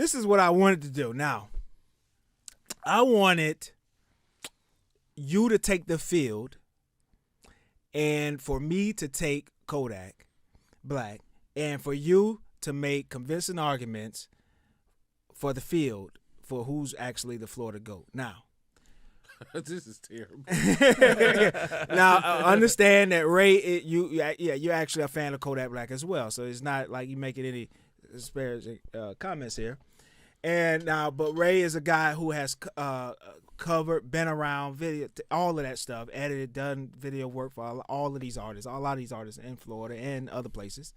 this is what I wanted to do. Now, I wanted you to take the field and for me to take Kodak Black and for you to make convincing arguments for the field for who's actually the Florida GOAT. Now, this is terrible. now, understand that Ray, you're actually a fan of Kodak Black as well. So it's not like you making any disparaging comments here. And now, but Ray is a guy who has covered, been around, video, all of that stuff, edited, done video work for all of these artists, a lot of these artists in Florida and other places.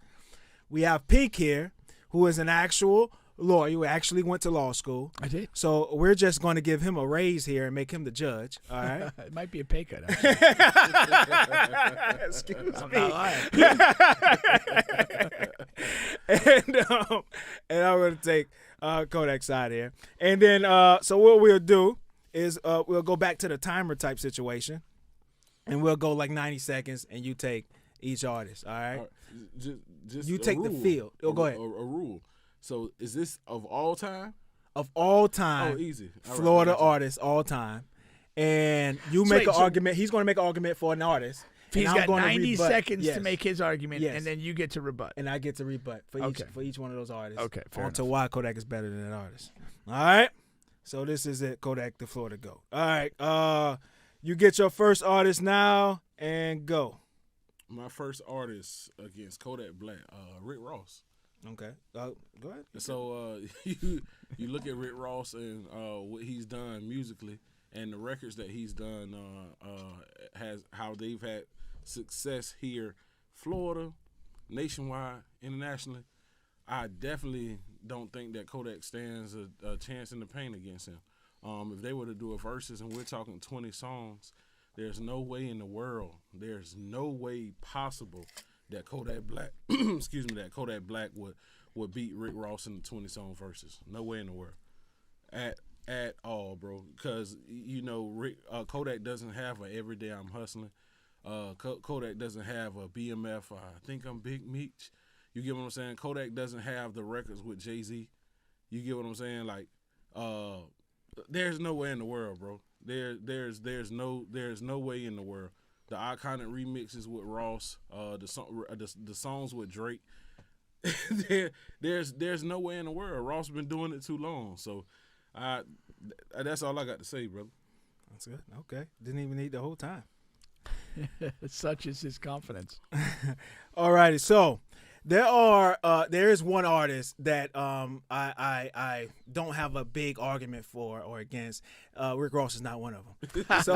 We have Pink here, who is an actual lawyer, who actually went to law school. I did. So we're just going to give him a raise here and make him the judge. All right. It might be a pay cut. Excuse I'm me. not lying. and I'm going to take Kodak's side here. And then, so what we'll do is we'll go back to the timer type situation, and we'll go like 90 seconds, and you take each artist. All right. Just you take rule. the field. Oh, go ahead. A rule. So is this of all time? Of all time. Oh, easy. All Florida right, artists, all time. And you make an argument. He's going to make an argument for an artist. He's got 90 seconds yes. to make his argument, Yes. and then you get to rebut. And I get to rebut for each one of those artists. Okay, fair on to enough. why Kodak is better than that artist. All right. So this is it, Kodak, the Florida GOAT. All right. You get your first artist now and go. My first artist against Kodak Black, Rick Ross. Okay. Go ahead. So you look at Rick Ross and what he's done musically and the records that he's done has how they've had success here, Florida, nationwide, internationally. I definitely don't think that Kodak stands a chance in the paint against him. If they were to do a versus and we're talking 20 songs, there's no way in the world, there's no way possible that Kodak Black, that Kodak Black would beat Rick Ross in the 20-song verses. No way in the world, at all, bro. Because Kodak doesn't have a Everyday I'm Hustling. Kodak doesn't have a BMF. I think I'm Big Meech. You get what I'm saying? Kodak doesn't have the records with Jay-Z. You get what I'm saying? Like, there's no way in the world, bro. There's no way in the world. The iconic remixes with Ross, the songs with Drake. there's no way in the world. Ross been doing it too long. So, that's all I got to say, brother. That's good. Okay. Didn't even need the whole time. Such is his confidence. All righty. So there is one artist that I don't have a big argument for or against. Rick Ross is not one of them. So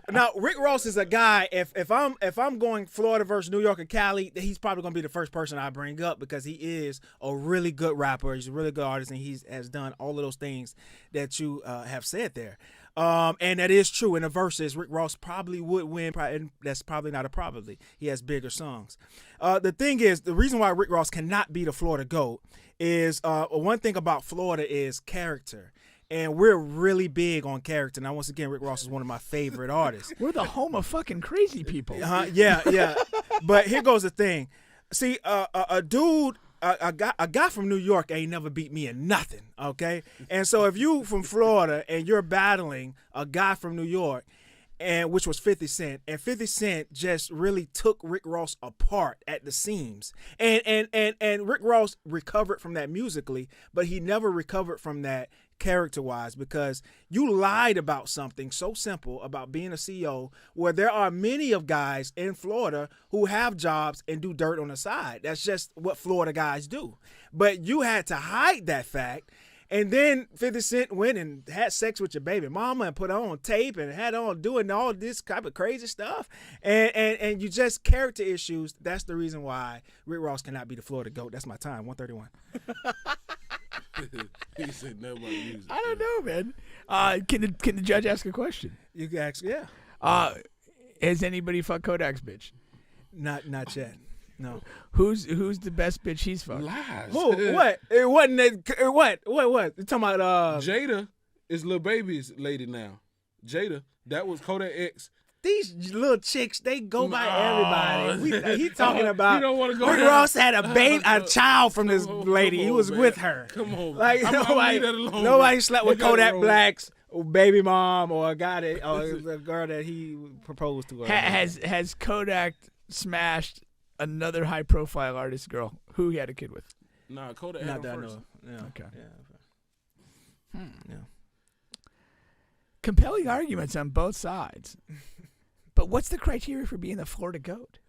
now Rick Ross is a guy. If I'm going Florida versus New York or Cali, he's probably going to be the first person I bring up because he is a really good rapper. He's a really good artist, and he has done all of those things that you have said there. And that is true. In the verses, Rick Ross probably would win, and that's probably not a probably. He has bigger songs. The thing is, the reason why Rick Ross cannot be the Florida GOAT is one thing about Florida is character. And we're really big on character. Now, once again, Rick Ross is one of my favorite artists. We're the home of fucking crazy people. Yeah. But here goes the thing. See, a dude... A guy from New York ain't never beat me in nothing, okay? And so if you from Florida and you're battling a guy from New York, and which was 50 Cent, and 50 Cent just really took Rick Ross apart at the seams. And Rick Ross recovered from that musically, but he never recovered from that character-wise because you lied about something so simple about being a CEO where there are many of guys in Florida who have jobs and do dirt on the side. That's just what Florida guys do. But you had to hide that fact. And then 50 Cent went and had sex with your baby mama and put on tape and had on doing all this type of crazy stuff. And you just character issues. That's the reason why Rick Ross cannot be the Florida GOAT. That's my time, 131. He said no about music. I don't know, man. Can the judge ask a question? You can ask, yeah. Has anybody fucked Kodak's bitch? Not yet. No. Who's the best bitch he's fucked? Lies. Who? What? It wasn't that. What? You talking about? Jada is Lil Baby's lady now. Jada, that was Kodak X. these little chicks, they go by everybody. He talking about. You don't want to go. Rick down. Ross had a child from this lady. He was man. with her. Come on, Like I'm leave that alone, nobody man. slept You with got it Kodak wrong. Black's baby mom or a guy that or a girl that he proposed to. Has Kodak smashed another high profile artist girl who he had a kid with? Nah, Kodak Not had that I him know. first. Yeah. Okay. Yeah. Yeah. Compelling arguments on both sides. But what's the criteria for being the Florida GOAT?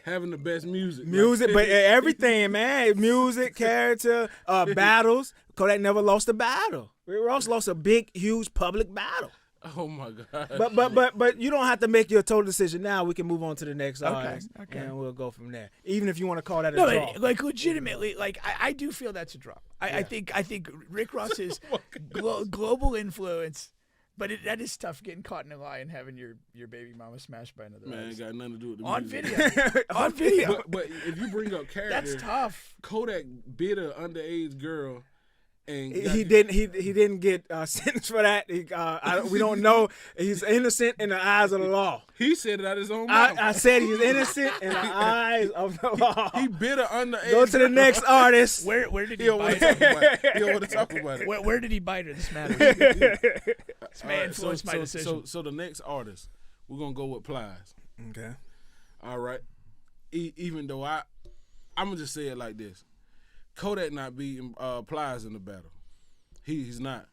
Having the best music. Music, but everything, man. Music, character, battles. Kodak never lost a battle. Rick Ross lost a big, huge public battle. Oh my God. But you don't have to make your total decision now. We can move on to the next artist, okay. and we'll go from there. Even if you want to call that a No, draw. but, like legitimately, like I do feel that's a draw. I think Rick Ross's global influence, but that is tough getting caught in a lie and having your baby mama smashed by another Man, artist. ain't got nothing to do with the On music. video. On video. But if you bring up character, That's tough. Kodak bit an underage girl, and He didn't get sentenced for that. We don't know. He's innocent in the eyes of the law. He said it out his own mouth. I said he's innocent in the eyes of the law. He bit an underage. Go to the girl. next artist. Where did He he don't want bite to talk her? about it. He don't want to talk about it. Where did he bite her? This matters. This man influenced my decision. So the next artist, we're gonna go with Plies. Okay. All right. Even though I'm gonna just say it like this: Kodak not beating Plies in the battle. He's not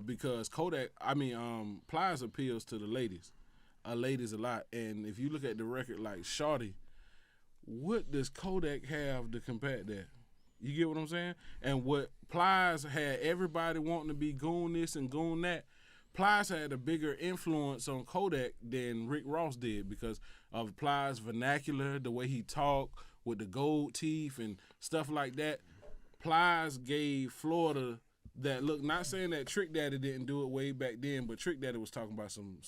because Plies appeals to the ladies a lot. And if you look at the record like Shorty, what does Kodak have to combat that? You get what I'm saying? And what Plies had everybody wanting to be goon this and goon that, Plies had a bigger influence on Kodak than Rick Ross did because of Plies' vernacular, the way he talked with the gold teeth and stuff like that. Plies gave Florida that look. Not saying that Trick Daddy didn't do it way back then, but Trick Daddy was talking about some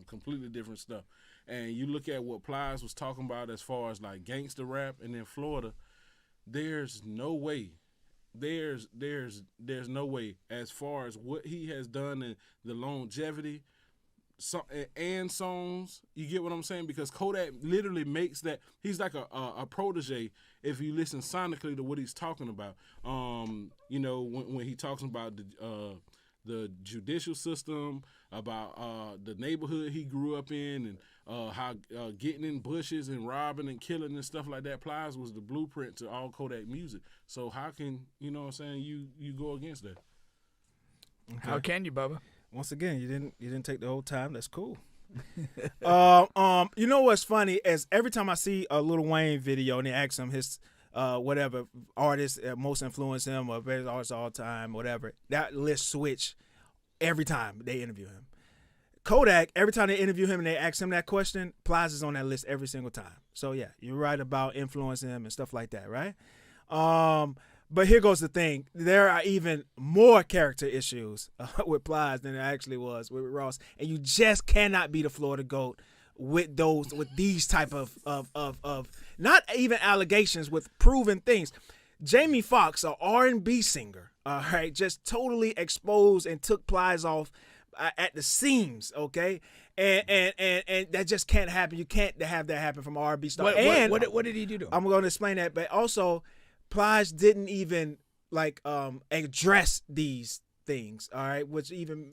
completely different stuff. And you look at what Plies was talking about as far as like gangster rap, and in Florida, there's no way. There's no way as far as what he has done and the longevity and songs. You get what I'm saying? Because Kodak literally makes that. He's like a protege if you listen sonically to what he's talking about. You know, when he talks about the judicial system, about the neighborhood he grew up in, and how getting in bushes and robbing and killing and stuff like that. Plies was the blueprint to all Kodak music. So how can, you know what I'm saying, you go against that? Okay. How can you, Bubba? Once again, you didn't take the whole time. That's cool. You know what's funny is every time I see a Lil Wayne video and they ask him his whatever artist most influenced him or favorite artist of all time, whatever, that list switch every time they interview him. Kodak, every time they interview him and they ask him that question, Plies is on that list every single time. So yeah, you're right about influencing him and stuff like that, right? But here goes the thing. There are even more character issues with Plies than there actually was with Ross. And you just cannot be the Florida GOAT with these type of not even allegations, with proven things. Jamie Foxx, an R&B singer, all right, just totally exposed and took Plies off at the seams, okay? And that just can't happen. You can't have that happen from R&B star. What did he do to him? I'm going to explain that, but also Plies didn't even address these things, all right, which even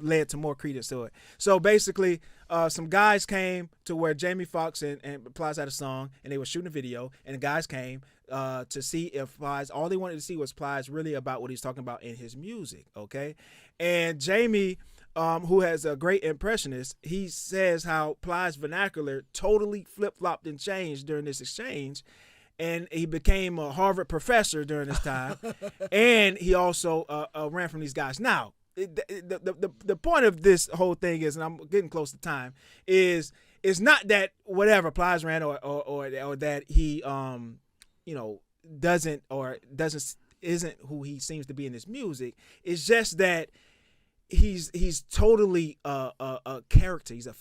led to more credence to it. So basically, some guys came to where Jamie Foxx and Plies had a song, and they were shooting a video, and the guys came to see if Plies, all they wanted to see was Plies really about what he's talking about in his music, okay? And Jamie, who has a great impressionist, he says how Plies' vernacular totally flip-flopped and changed during this exchange. And he became a Harvard professor during this time, and he also ran from these guys. Now, the point of this whole thing is, and I'm getting close to time, is not that whatever Plies ran or that he isn't who he seems to be in his music. It's just that he's totally a character. He's a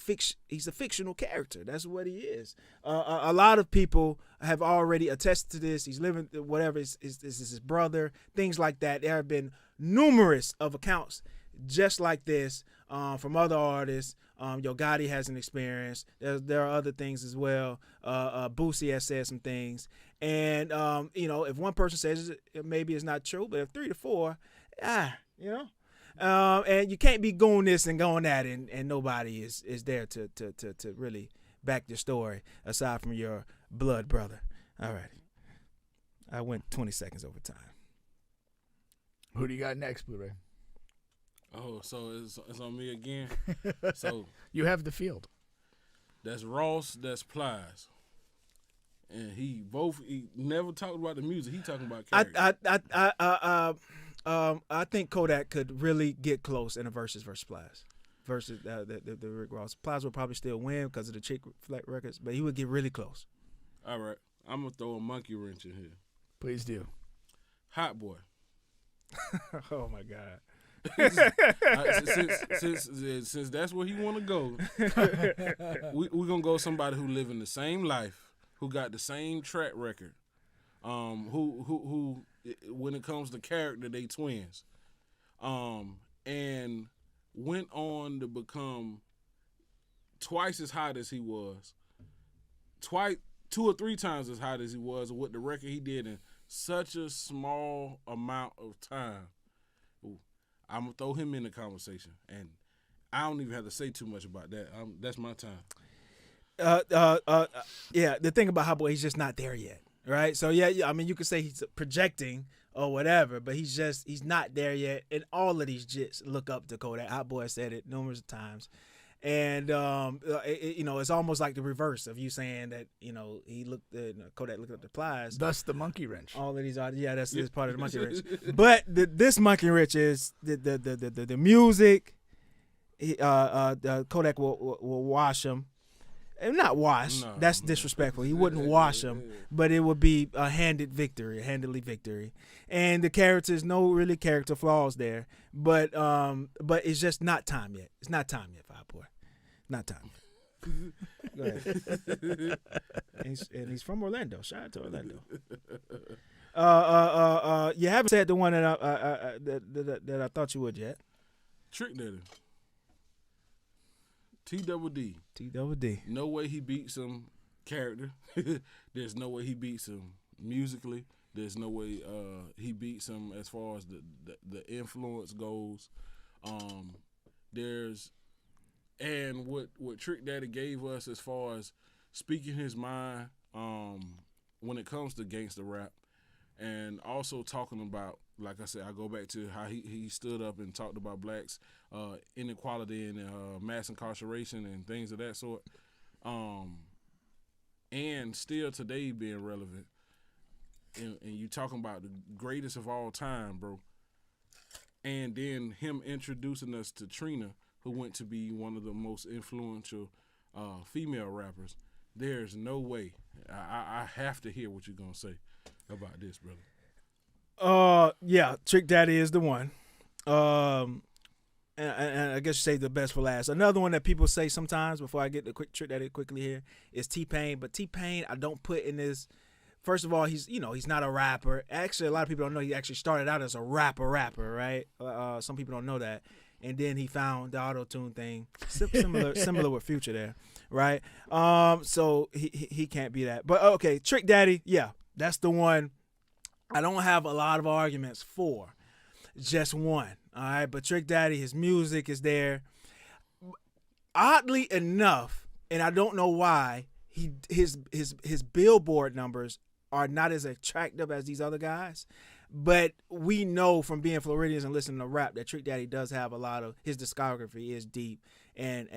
fictional character. That's what he is. A lot of people have already attested to this. He's living whatever is his brother, things like that. There have been numerous of accounts just like this from other artists. Yo Gotti has an experience. There are other things as well. Boosie has said some things, and if one person says maybe it's not true, but if 3 to 4, and you can't be going this and going that, and nobody is there to really back your story aside from your blood brother. All right, I went 20 seconds over time. Who do you got next, Blu-ray? Oh, so it's on me again. So you have the field. That's Ross. That's Plies. And he never talked about the music. He talking about character. I think Kodak could really get close in a versus Plies. Versus the Rick Ross. Plies would probably still win because of the Chick Fleck records, but he would get really close. All right. I'm going to throw a monkey wrench in here. Please do. Hot Boy. Oh, my God. Since that's where he want to go, we're going to go somebody who live in the same life, who got the same track record, who when it comes to character, they twins, and went on to become twice as hot as he was, 2 or 3 times as hot as he was with the record he did in such a small amount of time. Ooh, I'm going to throw him in the conversation, and I don't even have to say too much about that. That's my time. Yeah, the thing about Hot Boy, he's just not there yet, right? So, yeah, I mean, you could say he's projecting or whatever, but he's not there yet, and all of these jits look up to Kodak. Hot Boy said it numerous times. And it's almost like the reverse of you saying that he looked Kodak looked up the Plies. Thus the monkey wrench. All of these are that's part of the monkey wrench. But this monkey wrench is the music. Kodak will wash him. Not wash. No, that's disrespectful. He wouldn't wash him, but it would be a handedly victory. And the characters, no really character flaws there, but it's just not time yet. It's not time yet for Hot Boy. Not time yet. Go ahead. and he's from Orlando. Shout out to Orlando. You haven't said the one that I thought you would yet. Trick Daddy. T-double-D. T-double-D. No way he beats him character. There's no way he beats him musically. There's no way he beats him as far as the influence goes. And what Trick Daddy gave us as far as speaking his mind when it comes to gangster rap, and also talking about, like I said, I go back to how he stood up and talked about blacks, inequality and mass incarceration and things of that sort, and still today being relevant. And you talking about the greatest of all time, bro. And then him introducing us to Trina, who went to be one of the most influential female rappers. There's no way. I have to hear what you're going to say about this, brother. Yeah, Trick Daddy is the one. And I guess you say the best for last. Another one that people say sometimes, before I get the quick Trick Daddy quickly here, is T-Pain. But T-Pain, I don't put in this. First of all, he's not a rapper. Actually, a lot of people don't know he actually started out as a rapper, right? Some people don't know that. And then he found the auto-tune thing, similar with Future there, right? So he can't be that. But okay, Trick Daddy, yeah, that's the one I don't have a lot of arguments for. Just one, all right? But Trick Daddy, his music is there. Oddly enough, and I don't know why, his Billboard numbers are not as attractive as these other guys. But we know from being Floridians and listening to rap that Trick Daddy does have a lot of, his discography is deep and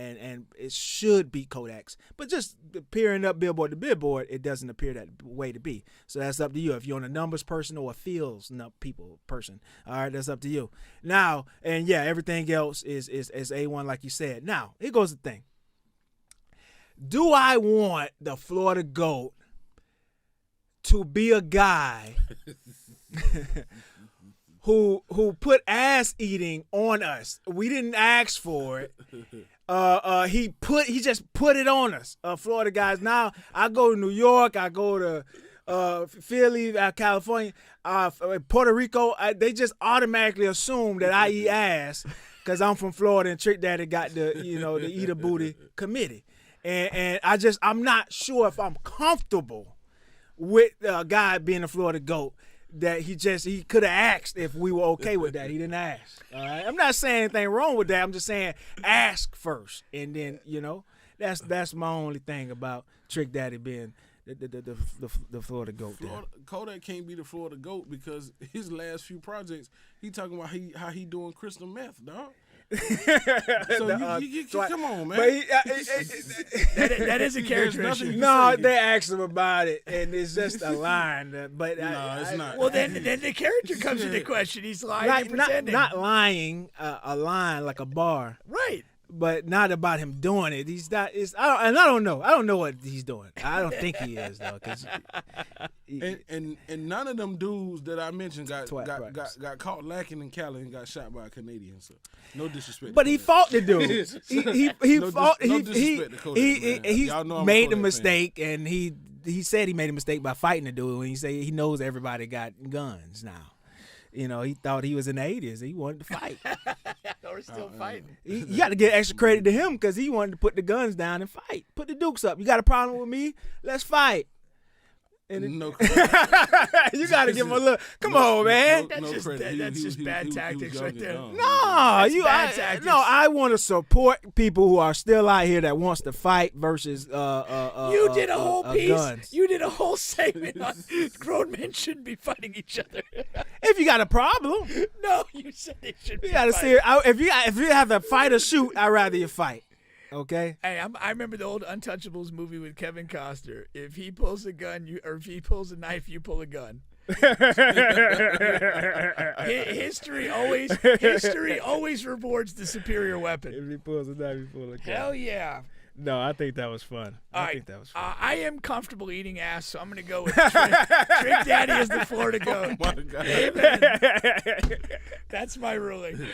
it should be Kodak's. But just appearing up Billboard to Billboard, it doesn't appear that way to be. So that's up to you. If you're a numbers person or a feels people person, all right, that's up to you. Now, and yeah, everything else is A1 like you said. Now, here goes the thing. Do I want the Florida GOAT to be a guy who put ass eating on us? We didn't ask for it. He just put it on us. Florida guys. Now I go to New York, I go to Philly, California, Puerto Rico. They just automatically assume that I eat ass. because I'm from Florida and Trick Daddy got the the Eat a Booty committee, and I'm not sure if I'm comfortable with a guy being a Florida GOAT. That he could have asked if we were okay with that. He didn't ask. All right, I'm not saying anything wrong with that. I'm just saying ask first, and then that's my only thing about Trick Daddy being the Florida GOAT. Kodak can't be the Florida GOAT because his last few projects, he talking about how he doing crystal meth, dog. So come on, man. But that is a character issue. No, they asked him about it, and it's just a line. But no, it's not. Well, then the character comes into question. He's lying and pretending. Not lying, a line like a bar. Right. But not about him doing it. He's not. I don't know. I don't know what he's doing. I don't think he is though. And none of them dudes that I mentioned got caught lacking in Cali and got shot by a Canadian. So no disrespect. But he fought the dude. he fought. No disrespect to Kodak, he Y'all know I'm made a a Kodak mistake, and he said he made a mistake by fighting the dude. When he say he knows everybody got guns now. He thought he was in the 80s. He wanted to fight. We're still fighting. You got to get extra credit to him because he wanted to put the guns down and fight. Put the dukes up. You got a problem with me? Let's fight. No you got to give him a look. Come on, man. That's just bad tactics right there. No, bad tactics. I want to support people who are still out here that wants to fight versus you did a whole piece. Guns. You did a whole segment on grown men shouldn't be fighting each other. If you got a problem, no, you said they should. You got to see. If you have to fight or shoot, I'd rather you fight. Okay. Hey, I remember the old Untouchables movie with Kevin Costner. If he pulls a gun, or if he pulls a knife, you pull a gun. History always rewards the superior weapon. If he pulls a knife, you pull a gun. Hell yeah. No, I think that was fun. I think that was fun. I am comfortable eating ass, so I'm going to go with Trick Daddy as the Florida GOAT. Oh my God. Amen. That's my ruling.